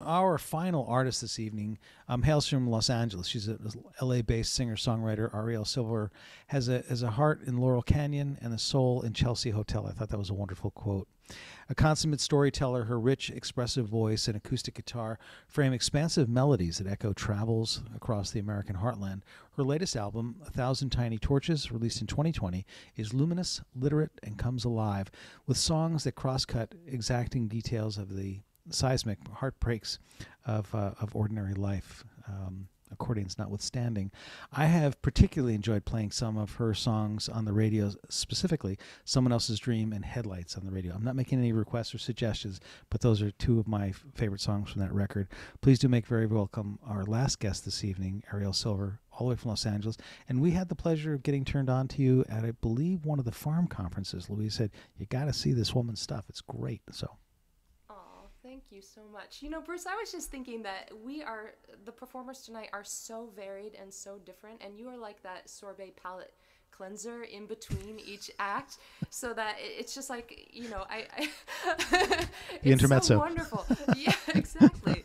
Our final artist this evening hails from Los Angeles. She's a LA-based singer-songwriter. Arielle Silver has a heart in Laurel Canyon and a soul in Chelsea Hotel. I thought that was a wonderful quote. A consummate storyteller, her rich, expressive voice and acoustic guitar frame expansive melodies that echo travels across the American heartland. Her latest album, A Thousand Tiny Torches, released in 2020, is luminous, literate, and comes alive with songs that cross-cut exacting details of the seismic heartbreaks of ordinary life, accordions notwithstanding. I have particularly enjoyed playing some of her songs on the radio, specifically Someone Else's Dream and Headlights on the radio. I'm not making any requests or suggestions, but those are two of my favorite songs from that record. Please do make very welcome our last guest this evening, Arielle Silver, all the way from Los Angeles. And we had the pleasure of getting turned on to you at, I believe, one of the farm conferences. Louise said, you got to see this woman's stuff. It's great. So thank you so much. You know, Bruce, I was just thinking that the performers tonight are so varied and so different, and you are like that sorbet palette cleanser in between each act, so that it's just like, you know, the intermezzo. So wonderful. Yeah, exactly.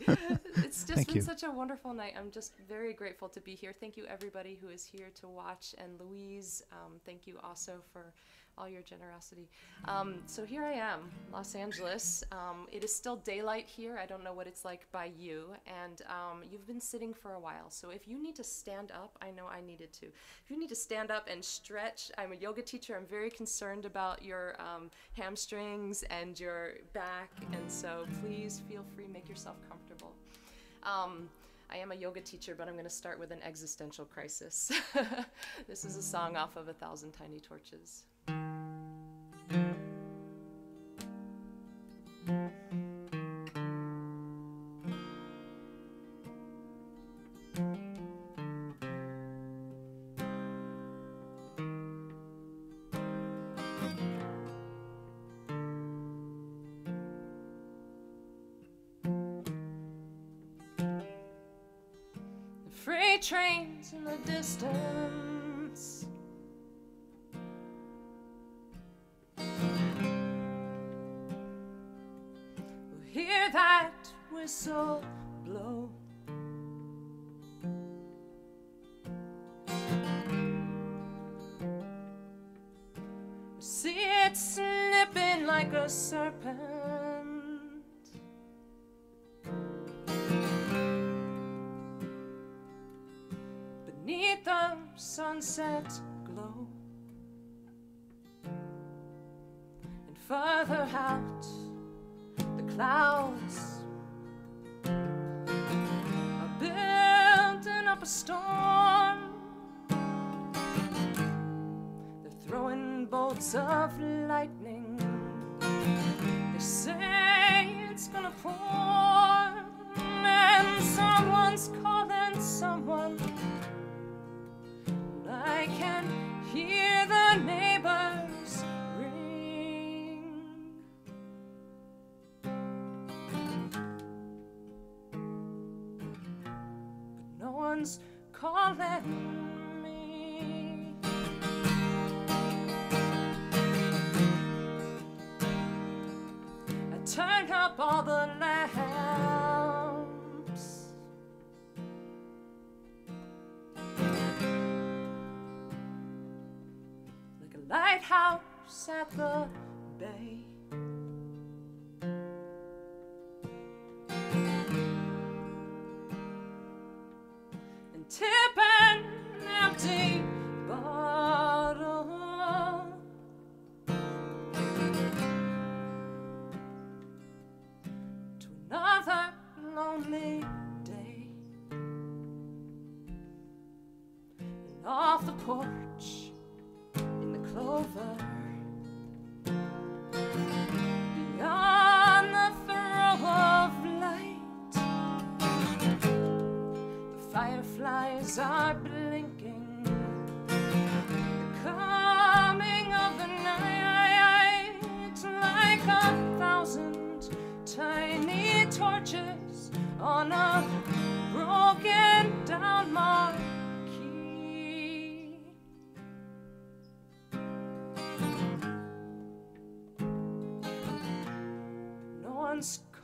It's just been you. Such a wonderful night. I'm just very grateful to be here. Thank you, everybody who is here to watch, and Louise, thank you also for all your generosity. So here I am, Los Angeles. It is still daylight here. I don't know what it's like by you. And you've been sitting for a while. So if you need to stand up, I know I needed to. If you need to stand up and stretch, I'm a yoga teacher. I'm very concerned about your hamstrings and your back. And so please feel free, make yourself comfortable. I am a yoga teacher, but I'm going to start with an existential crisis. This is a song off of A Thousand Tiny Torches. Freight trains in the distance, we'll hear that whistle blow. We see it snipping like a serpent. Beneath the sunset glow, and further out the clouds are building up a storm. They're throwing bolts of lightning. They say it's gonna pour, and someone's calling someone. I can hear the neighbors ring. But no one's calling me. I turn up all the lamps. Lighthouse at the bay. And tip an empty bottle to another lonely day. And off the porch clover, beyond the throw of light, the fireflies are blinking, the coming of the night, like 1,000 tiny torches on a broken down mark.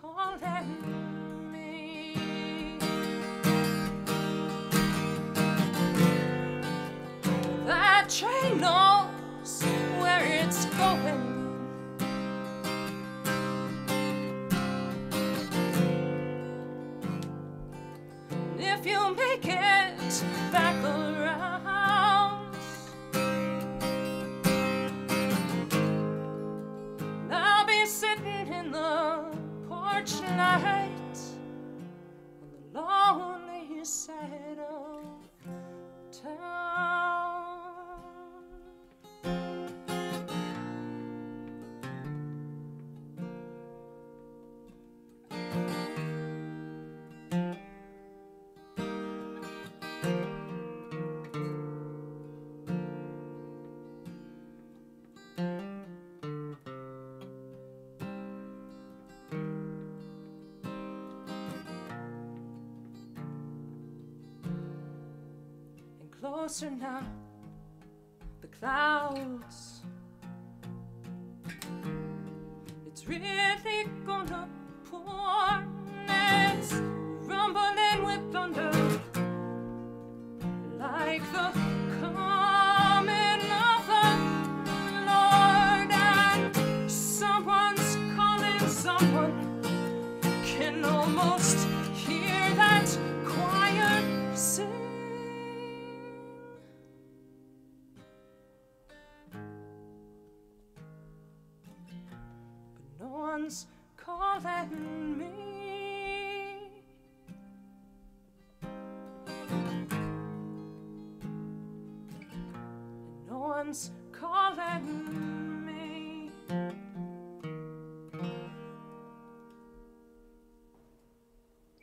Calling me. if you make it back around. I'll be sitting in the porch light on the lonely side of town. Closer now, the clouds. It's really gonna pour. It's rumbling with thunder, like the coming of the Lord. And someone's calling someone. Can almost hear that choir sing. No one's calling me. No one's calling me.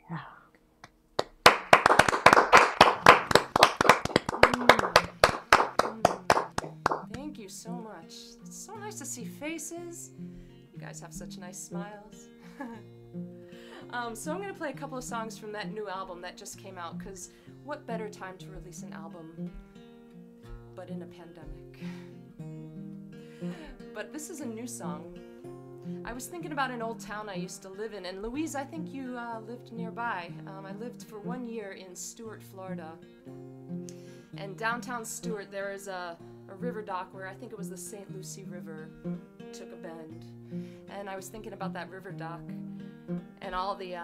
Yeah. Thank you so much. It's so nice to see faces. You guys have such nice smiles. So I'm going to play a couple of songs from that new album that just came out, because what better time to release an album but in a pandemic? But this is a new song. I was thinking about an old town I used to live in, and Louise, I think you lived nearby. I lived for 1 year in Stuart, Florida. And downtown Stuart, there is a river dock where I think it was the St. Lucie River took a bend. And I was thinking about that river dock and all the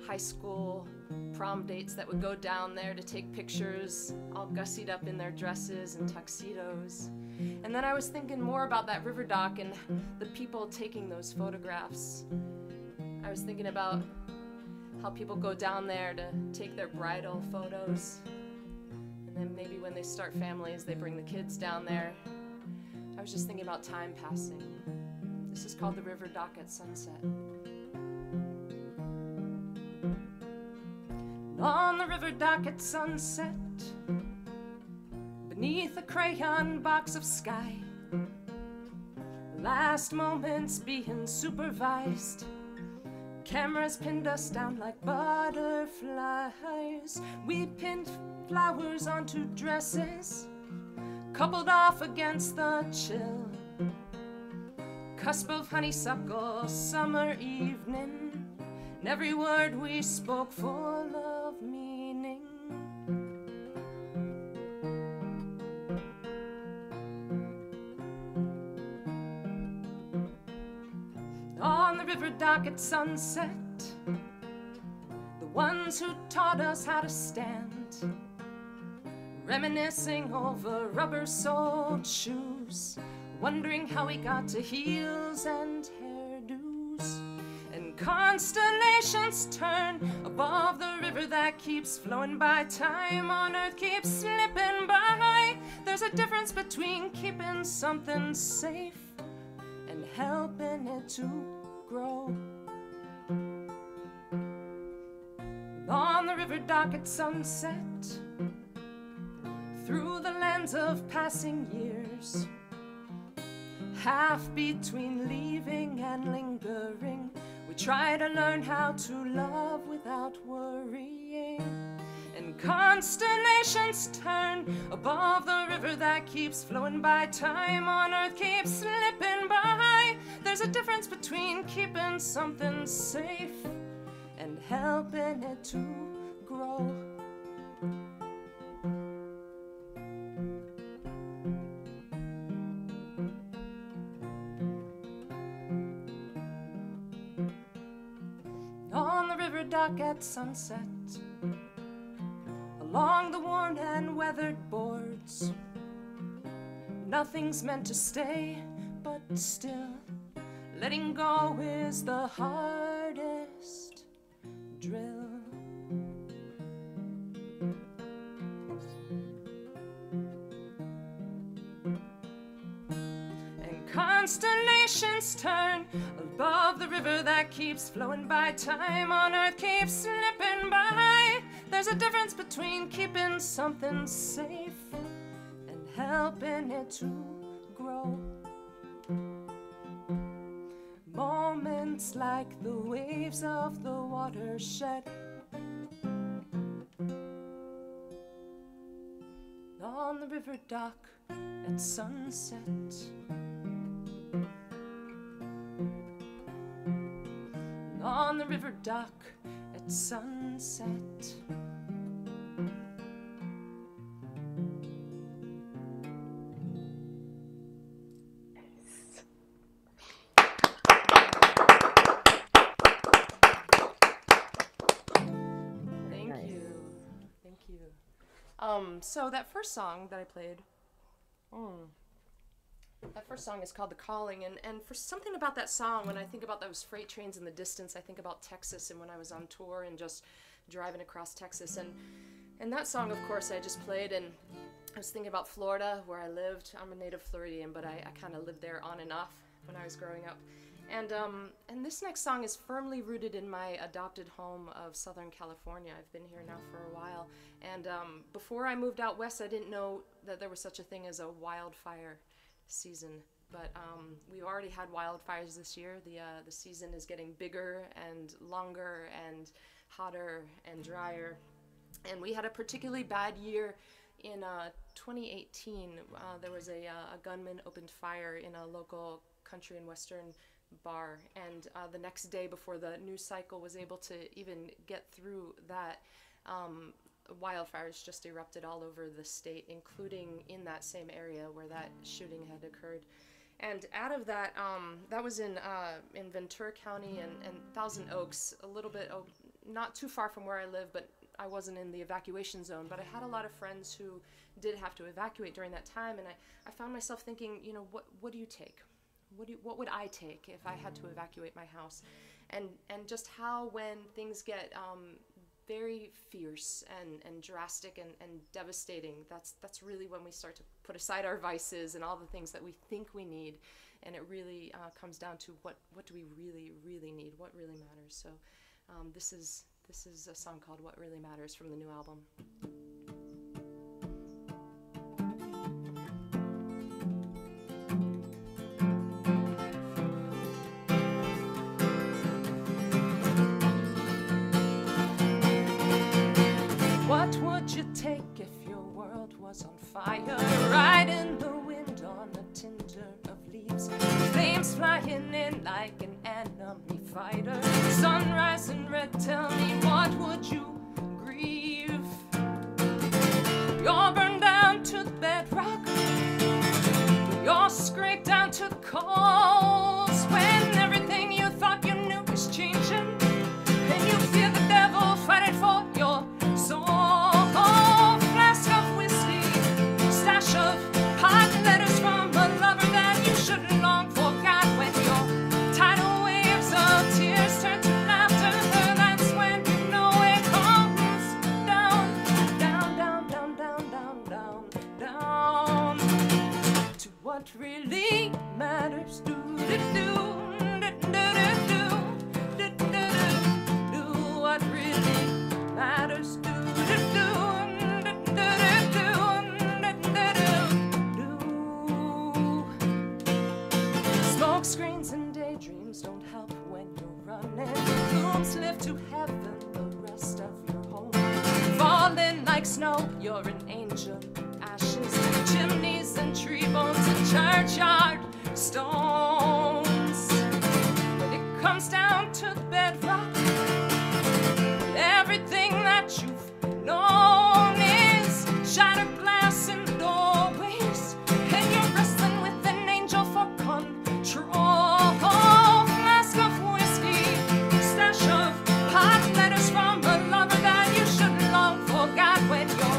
high school prom dates that would go down there to take pictures, all gussied up in their dresses and tuxedos. And then I was thinking more about that river dock and the people taking those photographs. I was thinking about how people go down there to take their bridal photos. And then maybe when they start families, they bring the kids down there. I was just thinking about time passing. This is called the Riverdock at Sunset. On the Riverdock at sunset, beneath a crayon box of sky, last moments being supervised. Cameras pinned us down like butterflies. We pinned flowers onto dresses, coupled off against the chill. Cusp of honeysuckle summer evening, and every word we spoke full of meaning. On the Riverdock at sunset, the ones who taught us how to stand, reminiscing over rubber-soled shoes, wondering how we got to heels and hairdos. And constellations turn above the river that keeps flowing by. Time on earth keeps slipping by. There's a difference between keeping something safe and helping it to grow. On the Riverdock at sunset, through the lens of passing years, half between leaving and lingering, we try to learn how to love without worrying. And constellations turn above the river that keeps flowing by. Time on earth keeps slipping by. There's a difference between keeping something safe and helping it to grow. On the Riverdock at sunset, along the worn and weathered boards. Nothing's meant to stay, but still, letting go is the hardest drill. And constellations turn above the river that keeps flowing by. Time on earth keeps slipping by. There's a difference between keeping something safe and helping it to grow. Moments like the waves of the watershed, on the river dock at sunset. On the river dock at sunset. So that first song that I played, that first song is called The Calling, and for something about that song, when I think about those freight trains in the distance, I think about Texas and when I was on tour and just driving across Texas, and that song, of course, I just played, and I was thinking about Florida, where I lived. I'm a native Floridian, but I kind of lived there on and off when I was growing up. And this next song is firmly rooted in my adopted home of Southern California. I've been here now for a while. And before I moved out west, I didn't know that there was such a thing as a wildfire season. But we've already had wildfires this year. The season is getting bigger and longer and hotter and drier. And we had a particularly bad year in 2018. There was a gunman opened fire in a local country and western bar, and the next day, before the news cycle was able to even get through that, wildfires just erupted all over the state, including in that same area where that shooting had occurred. And out of that, that was in Ventura County and Thousand Oaks, a little bit, not too far from where I live, but I wasn't in the evacuation zone. But I had a lot of friends who did have to evacuate during that time, and I found myself thinking, you know, what do you take? What would I take if I had to evacuate my house? And just how, when things get very fierce and drastic and devastating, that's really when we start to put aside our vices and all the things that we think we need, and it really comes down to what do we really need, what really matters. So this is a song called What Really Matters from the new album. What would you take if your world was on fire? Riding the wind on a tinder of leaves, flames flying in like an enemy fighter. Sunrise in red, tell me, what would you grieve? You're burned down to the bedrock, you're scraped down to the coals, when everything you thought you knew is changing, and you feel the devil fighting for your soul. Flask of whiskey, stash of hot letters from a lover that you shouldn't long forgot. When your tidal waves of tears turn to laughter, that's when you know it comes down, down, down, down, down, down, down, down to what really matters. Do do do. What really matters. Smoke screens and daydreams don't help when you're running. Rooms lift to heaven the rest of your home. Falling like snow, you're an angel. Ashes, chimneys and tree bones and churchyard stones. When it comes down to the bedrock, everything that you've known is shattered glass in doorways, and you're wrestling with an angel for control. Flask of whiskey, stash of hot letters from a lover that you shouldn't long forgot. When you're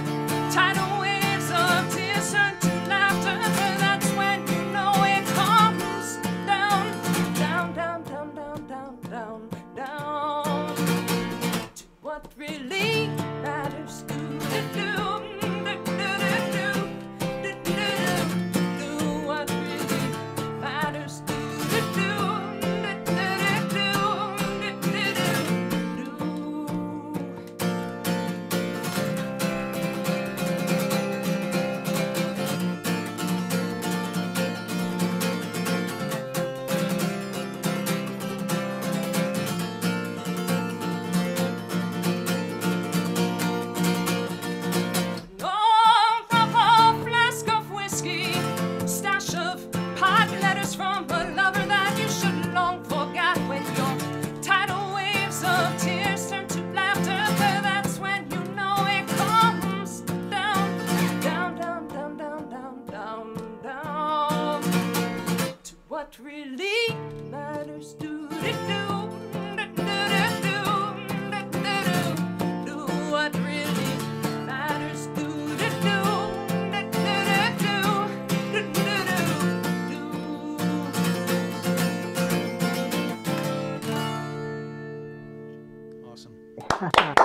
That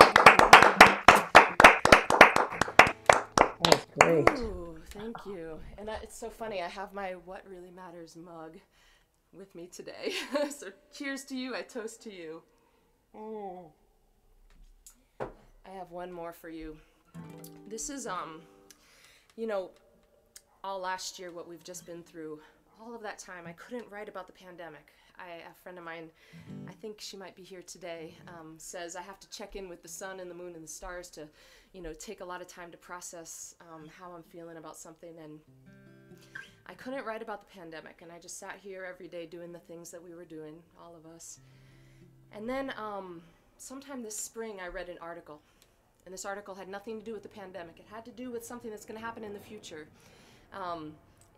was great. Ooh, thank you. And it's so funny, I have my What Really Matters mug with me today. So cheers to you, I toast to you. I have one more for you. This is, you know, all last year, what we've just been through, all of that time, I couldn't write about the pandemic. A friend of mine, I think she might be here today, says I have to check in with the sun and the moon and the stars to, you know, take a lot of time to process how I'm feeling about something. And I couldn't write about the pandemic, and I just sat here every day doing the things that we were doing, all of us. And then sometime this spring, I read an article. And this article had nothing to do with the pandemic. It had to do with something that's going to happen in the future.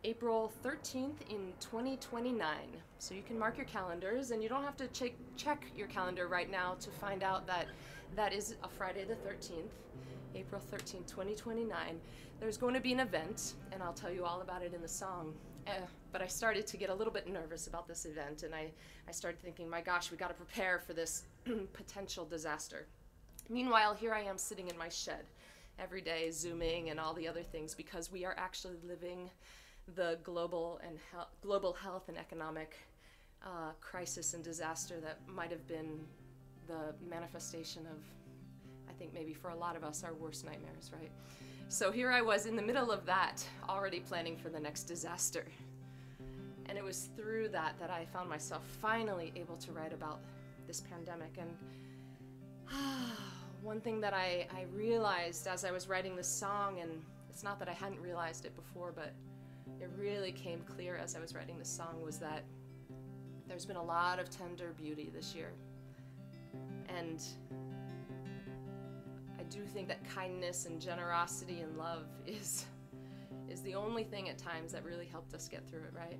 April 13th in 2029. So you can mark your calendars, and you don't have to check your calendar right now to find out that that is a Friday the 13th, April 13th, 2029. There's going to be an event, and I'll tell you all about it in the song. But I started to get a little bit nervous about this event, and I started thinking, my gosh, we got to prepare for this potential disaster. Meanwhile, here I am sitting in my shed every day, Zooming and all the other things, because we are actually living the global health and economic crisis and disaster that might have been the manifestation of, I think maybe for a lot of us, our worst nightmares, right? So here I was in the middle of that, already planning for the next disaster. And it was through that that I found myself finally able to write about this pandemic. And one thing that I realized as I was writing this song, and it's not that I hadn't realized it before, but it really came clear as I was writing this song, was that there's been a lot of tender beauty this year. And I do think that kindness and generosity and love is the only thing at times that really helped us get through it, right?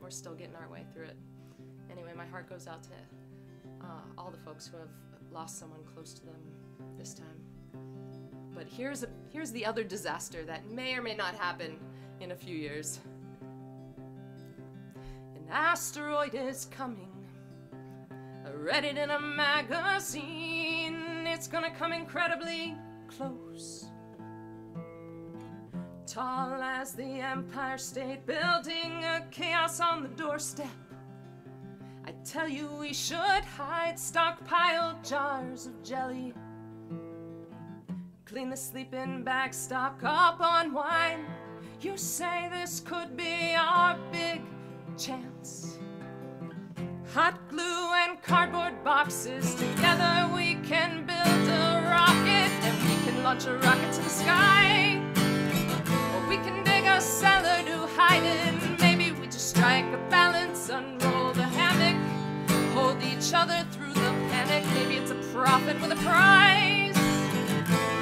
We're still getting our way through it. Anyway, my heart goes out to all the folks who have lost someone close to them this time. But here's the other disaster that may or may not happen in a few years. An asteroid is coming. I read it in a magazine. It's gonna come incredibly close. Tall as the Empire State Building, a chaos on the doorstep. I tell you we should hide stockpiled jars of jelly. Clean the sleeping bag, stock up on wine. You say this could be our big chance. Hot glue and cardboard boxes, together we can build a rocket, and we can launch a rocket to the sky. Or we can dig a cellar to hide it. Maybe we just strike a balance, unroll the hammock, hold each other through the panic. Maybe it's a prophet with a prize.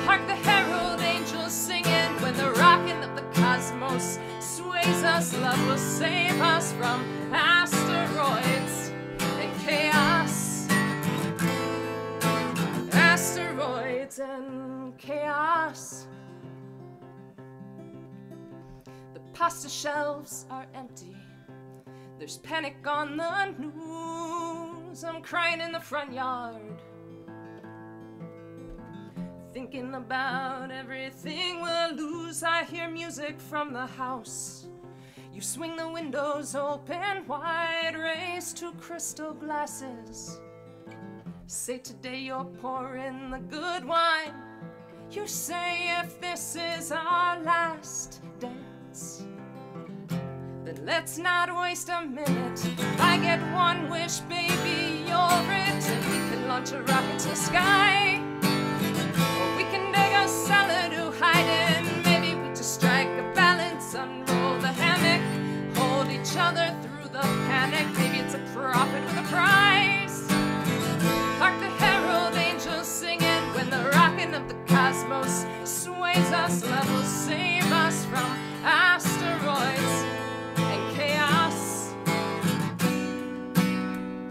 Hark the herald angels singing when the rocket of the cosmos sways us. Love will save us from asteroids and chaos. Asteroids and chaos. The pasta shelves are empty. There's panic on the news. I'm crying in the front yard, thinking about everything we'll lose. I hear music from the house. You swing the windows open wide, race to crystal glasses. Say today you're pouring the good wine. You say if this is our last dance, then let's not waste a minute. I get one wish, baby, you're it, and we can launch a rocket to the sky. Or we can dig a cellar to hide in. Maybe we just strike a balance, unroll the hammock, hold each other through the panic. Maybe it's a prophet with a prize. Hark the herald angels singing when the rocket of the cosmos sways us. Love will save us from asteroids and chaos.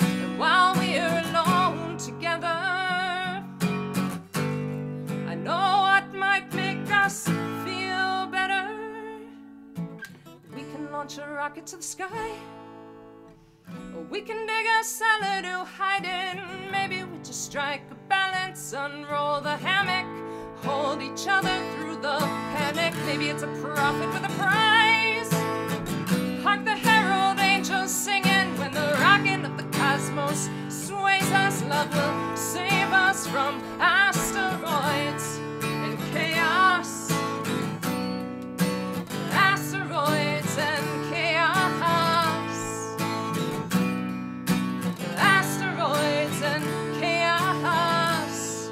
And while we're alone together, I know what might make us feel better. We can launch a rocket to the sky, or we can dig a cellar to hide in. Maybe we just strike a balance, Let's unroll the hammock, hold each other through the panic. Maybe it's a prophet with a prize. Hark the herald angels singing when the rocking of the cosmos sways us. Love will save us from asteroids and chaos. Asteroids and chaos. Asteroids and chaos.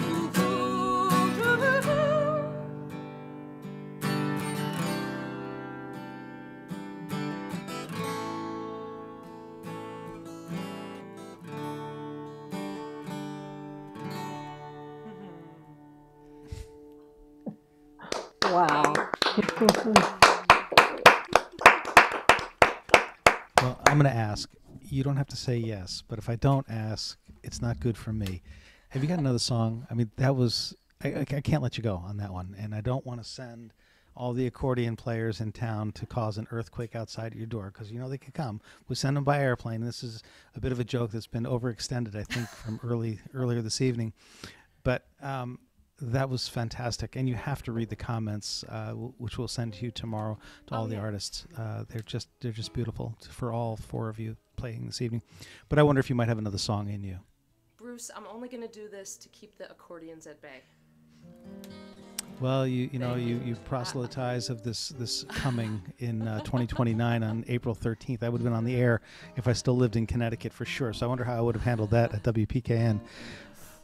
Ooh, ooh, ooh, ooh. Wow. Well, I'm going to ask. You don't have to say yes, but if I don't ask, it's not good for me. Have you got another song? I mean, that was, I can't let you go on that one. And I don't want to send all the accordion players in town to cause an earthquake outside your door, because you know they can come. We send them by airplane. This is a bit of a joke that's been overextended, I think, from earlier this evening. But that was fantastic, and you have to read the comments, which we'll send to you tomorrow to all the artists. They're just beautiful for all four of you playing this evening. But I wonder if you might have another song in you. Bruce, I'm only going to do this to keep the accordions at bay. Well, you proselytize of this coming in 2029 on April 13th. I would have been on the air if I still lived in Connecticut for sure. So I wonder how I would have handled that at WPKN.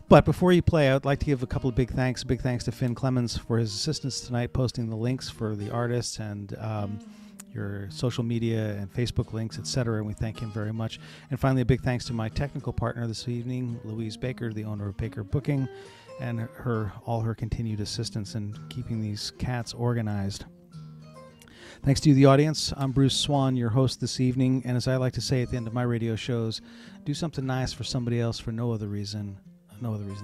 But before you play, I would like to give a couple of big thanks. Big thanks to Finn Clemens for his assistance tonight, posting the links for the artists and your social media and Facebook links, etc. And we thank him very much. And finally, a big thanks to my technical partner this evening, Louise Baker, the owner of Baker Booking, and all her continued assistance in keeping these cats organized. Thanks to you, the audience. I'm Bruce Swan, your host this evening. And as I like to say at the end of my radio shows, do something nice for somebody else for no other reason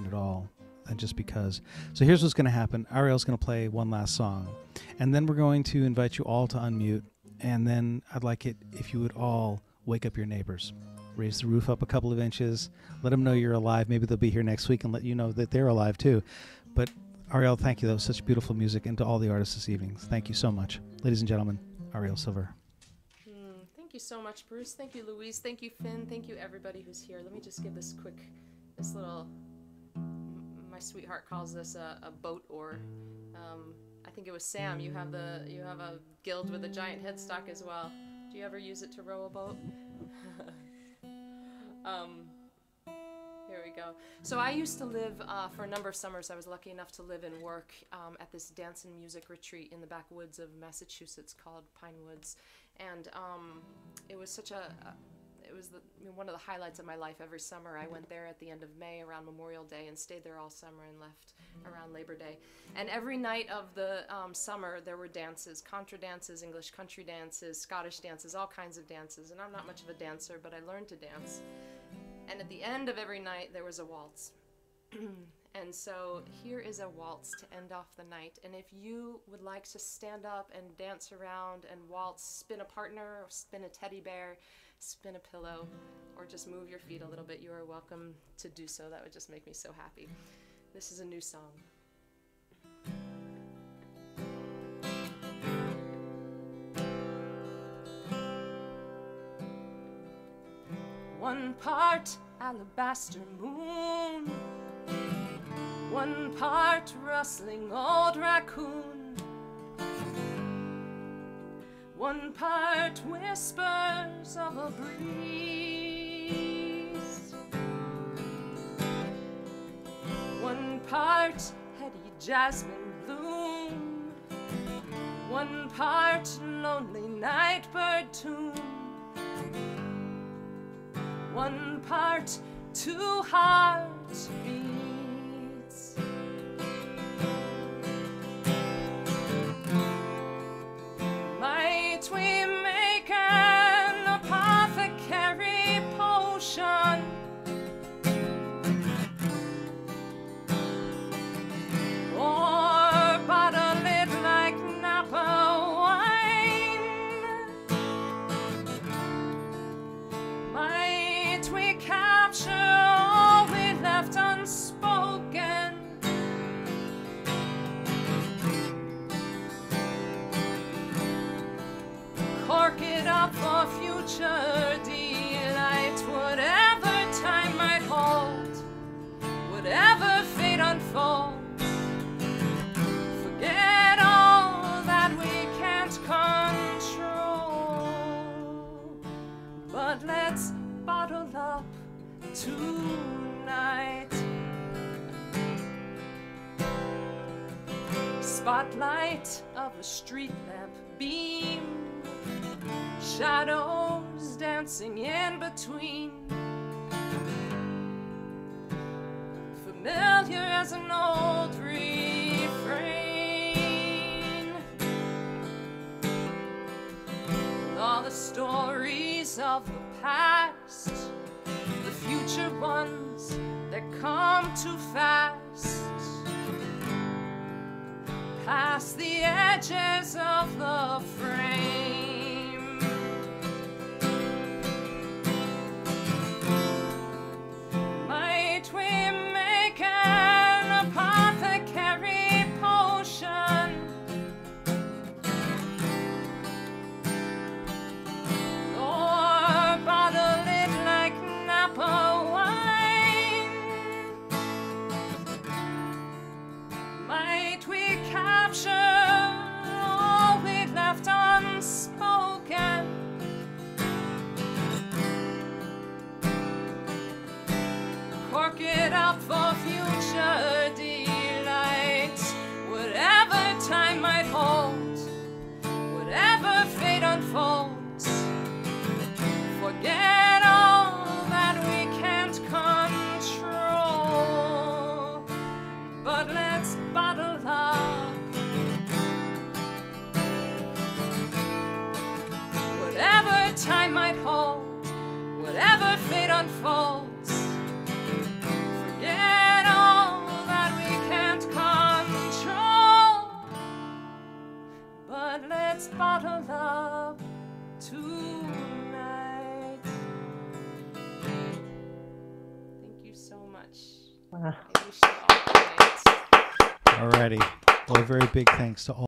at all than just because. So here's what's going to happen. Arielle's going to play one last song, and then we're going to invite you all to unmute, and then I'd like it if you would all wake up your neighbors. Raise the roof up a couple of inches. Let them know you're alive. Maybe they'll be here next week and let you know that they're alive too. But Arielle, thank you. That was such beautiful music. And to all the artists this evening, thank you so much. Ladies and gentlemen, Arielle Silver. Thank you so much, Bruce. Thank you, Louise. Thank you, Finn. Thank you, everybody who's here. Let me just give this little, my sweetheart calls this a boat oar. I think it was Sam. You have a guild with a giant headstock as well. Do you ever use it to row a boat? Here we go. So I used to live, for a number of summers, I was lucky enough to live and work at this dance and music retreat in the backwoods of Massachusetts called Pine Woods. And it was one of the highlights of my life. Every summer I went there at the end of May around Memorial Day and stayed there all summer and left around Labor Day. And every night of the summer there were dances, contra dances, English country dances, Scottish dances, all kinds of dances. And I'm not much of a dancer, but I learned to dance. And at the end of every night there was a waltz. And so here is a waltz to end off the night. And if you would like to stand up and dance around and waltz, spin a partner, or spin a teddy bear, spin a pillow, or just move your feet a little bit, you are welcome to do so. That would just make me so happy. This is a new song. One part alabaster moon, one part rustling old raccoon, one part whispers of a breeze, one part heady jasmine bloom, one part lonely nightbird tune, one part two hearts beats. Might we make an apothecary potion, or bottle it like Napa wine? Might we capture all we left unspoken? spotlight of a street lamp beam, shadows dancing in between, familiar as an old refrain. All the stories of the past, the future ones that come too fast, past the edges of the frame. Might we make an apothecary potion, or bottle it like Napa wine? Might we capture all we left unspoken, cork it up for future delight? Whatever time might hold, whatever fate unfolds, forget all that we can't control, but let's bottle up whatever time might hold, whatever fate unfolds, forget all that we can't control, but let's bottle up tonight. Thank you so much. Wow. I wish you all good night. Alrighty. Well, a very big thanks to all.